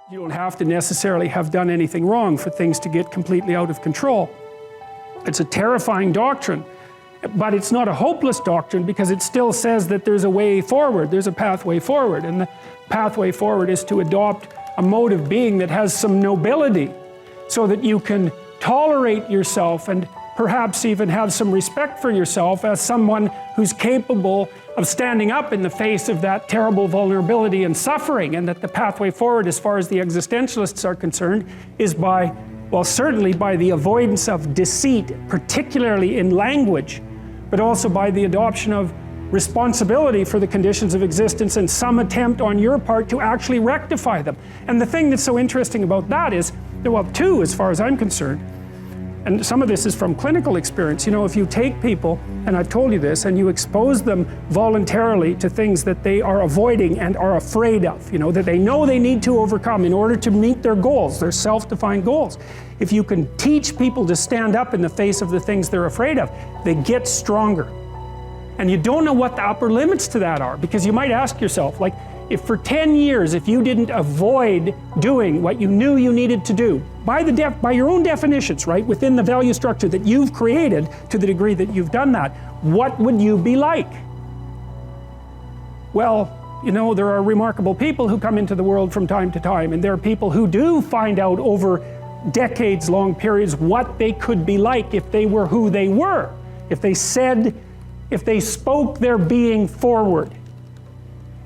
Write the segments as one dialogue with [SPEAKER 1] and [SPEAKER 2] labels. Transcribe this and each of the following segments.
[SPEAKER 1] You don't have to necessarily have done anything wrong for things to get completely out of control. It's a terrifying doctrine, but it's not a hopeless doctrine because it still says that there's a way forward, there's a pathway forward, and the pathway forward is to adopt a mode of being that has some nobility so that you can tolerate yourself and perhaps even have some respect for yourself as someone who's capable of standing up in the face of that terrible vulnerability and suffering, and that the pathway forward, as far as the existentialists are concerned, is by, well, certainly by the avoidance of deceit, particularly in language, but also by the adoption of responsibility for the conditions of existence and some attempt on your part to actually rectify them. And the thing that's so interesting about that is, well, two, as far as I'm concerned, and some of this is from clinical experience. You know, if you take people, and I've told you this, and you expose them voluntarily to things that they are avoiding and are afraid of, you know, that they know they need to overcome in order to meet their goals, their self-defined goals. If you can teach people to stand up in the face of the things they're afraid of, they get stronger. And you don't know what the upper limits to that are, because you might ask yourself, like, if for 10 years, if you didn't avoid doing what you knew you needed to do, by your own definitions, right, within the value structure that you've created to the degree that you've done that, what would you be like? Well, you know, there are remarkable people who come into the world from time to time, and there are people who do find out over decades-long periods what they could be like if they were who they were, if they spoke their being forward.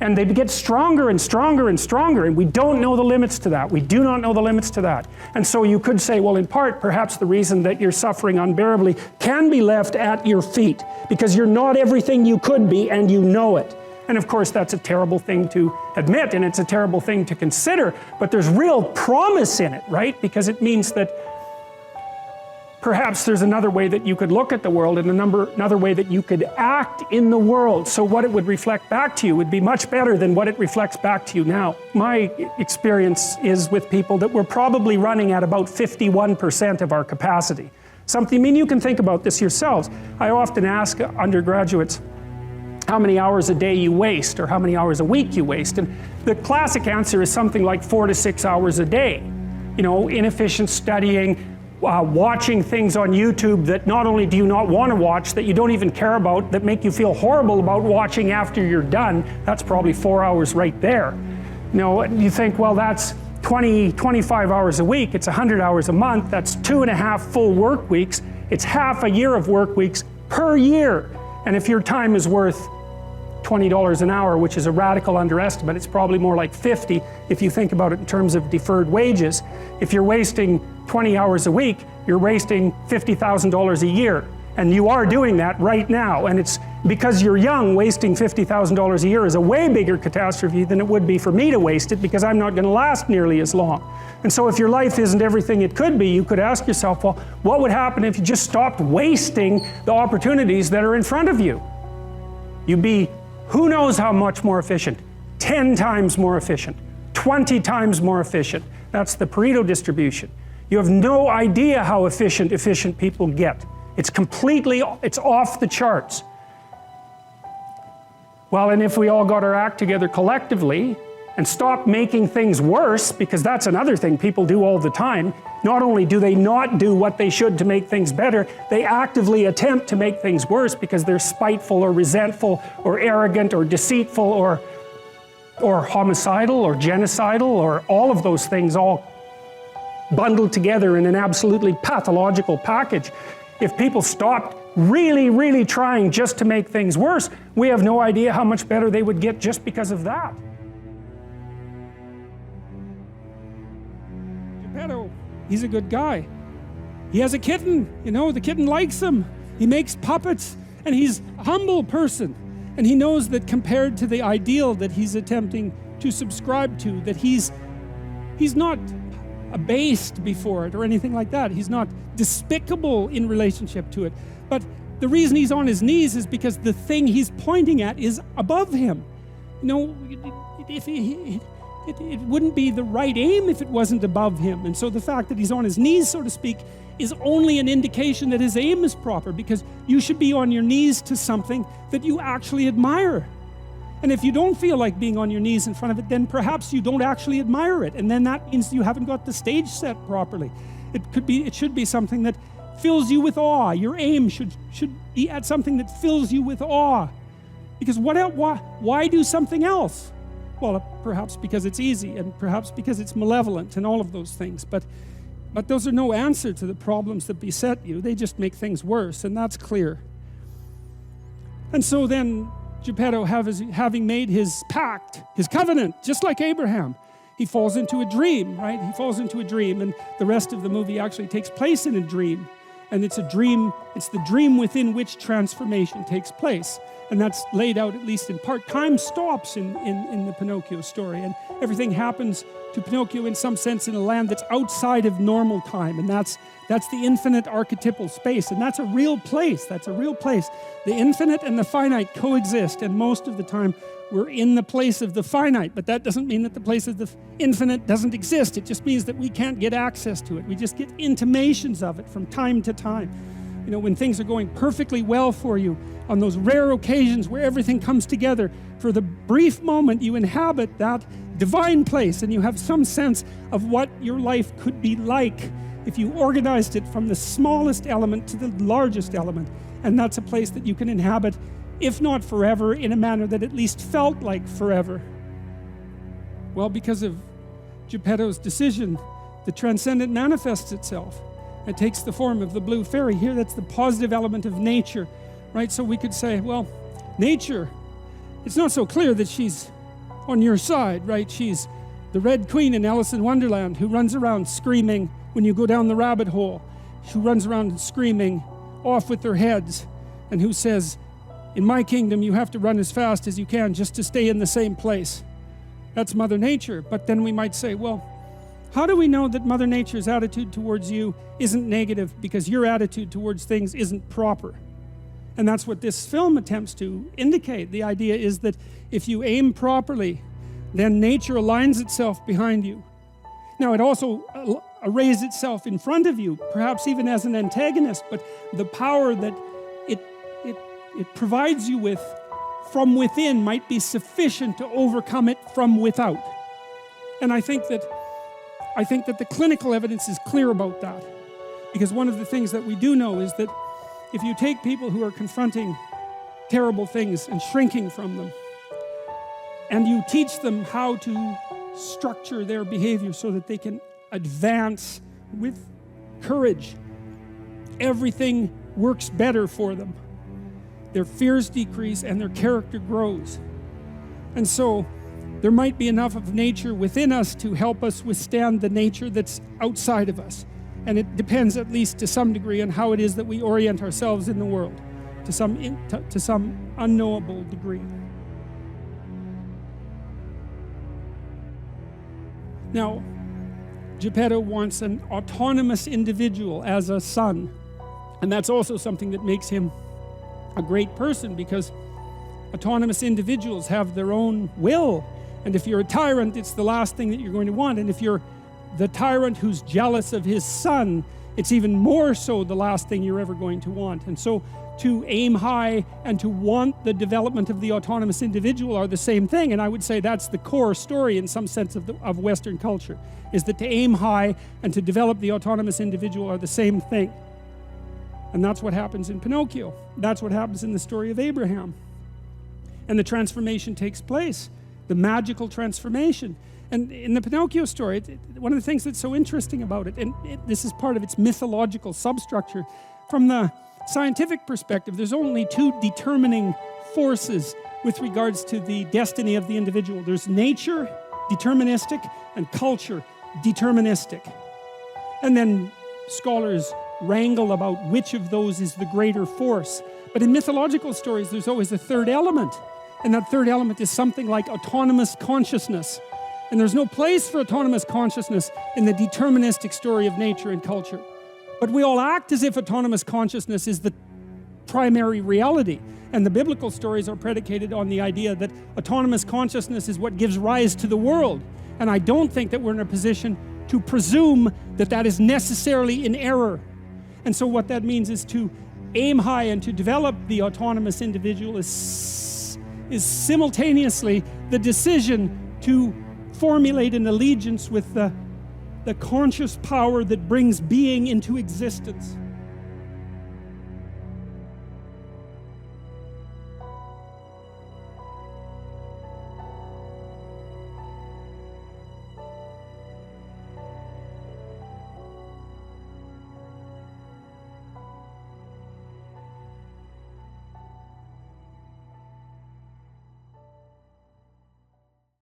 [SPEAKER 1] And they get stronger and stronger and stronger, and we don't know the limits to that. We do not know the limits to that. And so you could say, well, in part, perhaps the reason that you're suffering unbearably can be left at your feet, because you're not everything you could be, and you know it. And of course, that's a terrible thing to admit, and it's a terrible thing to consider, but there's real promise in it, right? Because it means that perhaps there's another way that you could look at the world, and another way that you could act in the world, so what it would reflect back to you would be much better than what it reflects back to you now. My experience is with people that we're probably running at about 51% of our capacity. I mean, you can think about this yourselves. I often ask undergraduates how many hours a day you waste, or how many hours a week you waste, and the classic answer is something like 4 to 6 hours a day. You know, inefficient studying, watching things on YouTube that not only do you not want to watch, that you don't even care about, that make you feel horrible about watching after you're done. That's probably 4 hours right there. You know, you think, well, that's 25 hours a week, it's 100 hours a month, that's 2.5 full work weeks, it's half a year of work weeks per year. And if your time is worth $20 an hour, which is a radical underestimate, it's probably more like 50 if you think about it in terms of deferred wages. If you're wasting 20 hours a week, you're wasting $50,000 a year. And you are doing that right now. And it's because you're young, wasting $50,000 a year is a way bigger catastrophe than it would be for me to waste it, because I'm not going to last nearly as long. And so if your life isn't everything it could be, you could ask yourself, well, what would happen if you just stopped wasting the opportunities that are in front of you? You'd be who knows how much more efficient? 10 times more efficient, 20 times more efficient. That's the Pareto distribution. You have no idea how efficient people get. It's off the charts. Well, and if we all got our act together collectively and stopped making things worse, because that's another thing people do all the time, not only do they not do what they should to make things better, they actively attempt to make things worse because they're spiteful or resentful or arrogant or deceitful or homicidal or genocidal, or all of those things all bundled together in an absolutely pathological package. If people stopped really, really trying just to make things worse, we have no idea how much better they would get just because of that. Geppetto, he's a good guy. He has a kitten, you know, the kitten likes him. He makes puppets, and he's a humble person. And he knows that compared to the ideal that he's attempting to subscribe to, that he's not abased before it or anything like that. He's not despicable in relationship to it. But the reason he's on his knees is because the thing he's pointing at is above him. You know, it wouldn't be the right aim if it wasn't above him. And so the fact that he's on his knees, so to speak, is only an indication that his aim is proper, because you should be on your knees to something that you actually admire. And if you don't feel like being on your knees in front of it, then perhaps you don't actually admire it. And then that means you haven't got the stage set properly. It should be something that fills you with awe. Your aim should be at something that fills you with awe. Because why do something else? Well, perhaps because it's easy, and perhaps because it's malevolent, and all of those things. But those are no answer to the problems that beset you. They just make things worse, and that's clear. And so then Geppetto, having made his pact, his covenant, just like Abraham, he falls into a dream, right? He falls into a dream, and the rest of the movie actually takes place in a dream. And it's a dream, it's the dream within which transformation takes place. And that's laid out, at least in part. Time stops in the Pinocchio story, and everything happens to Pinocchio in some sense in a land that's outside of normal time, and that's the infinite archetypal space, and that's a real place. That's a real place. The infinite and the finite coexist, and most of the time we're in the place of the finite, but that doesn't mean that the place of the infinite doesn't exist. It just means that we can't get access to it. We just get intimations of it from time to time. You know, when things are going perfectly well for you, on those rare occasions where everything comes together, for the brief moment you inhabit that divine place, and you have some sense of what your life could be like if you organized it from the smallest element to the largest element. And that's a place that you can inhabit, if not forever, in a manner that at least felt like forever. Well, because of Geppetto's decision, the transcendent manifests itself. It takes the form of the blue fairy. Here, that's the positive element of nature, right? So we could say, well, nature, it's not so clear that she's on your side, right? She's the Red Queen in Alice in Wonderland, who runs around screaming when you go down the rabbit hole, who runs around screaming off with their heads, and who says, in my kingdom, you have to run as fast as you can just to stay in the same place. That's Mother Nature. But then we might say, well, how do we know that Mother Nature's attitude towards you isn't negative because your attitude towards things isn't proper? And that's what this film attempts to indicate. The idea is that if you aim properly, then nature aligns itself behind you. Now, it also arrays itself in front of you, perhaps even as an antagonist, but the power that it provides you with from within might be sufficient to overcome it from without. And I think that the clinical evidence is clear about that. Because one of the things that we do know is that if you take people who are confronting terrible things and shrinking from them, and you teach them how to structure their behavior so that they can advance with courage, everything works better for them. Their fears decrease and their character grows. And so there might be enough of nature within us to help us withstand the nature that's outside of us. And it depends, at least to some degree, on how it is that we orient ourselves in the world, to some unknowable degree. Now, Geppetto wants an autonomous individual as a son. And that's also something that makes him a great person, because autonomous individuals have their own will. And if you're a tyrant, it's the last thing that you're going to want. And if you're the tyrant who's jealous of his son, it's even more so the last thing you're ever going to want. And so to aim high and to want the development of the autonomous individual are the same thing. And I would say that's the core story in some sense of Western culture, is that to aim high and to develop the autonomous individual are the same thing. And that's what happens in Pinocchio. That's what happens in the story of Abraham. And the transformation takes place, the magical transformation. And in the Pinocchio story, one of the things that's so interesting about it, and this is part of its mythological substructure, from the scientific perspective, there's only two determining forces with regards to the destiny of the individual. There's nature, deterministic, and culture, deterministic. And then scholars wrangle about which of those is the greater force. But in mythological stories, there's always a third element. And that third element is something like autonomous consciousness. And there's no place for autonomous consciousness in the deterministic story of nature and culture. But we all act as if autonomous consciousness is the primary reality. And the biblical stories are predicated on the idea that autonomous consciousness is what gives rise to the world. And I don't think that we're in a position to presume that that is necessarily in error. And so what that means is to aim high and to develop the autonomous individual is is simultaneously the decision to formulate an allegiance with the conscious power that brings being into existence.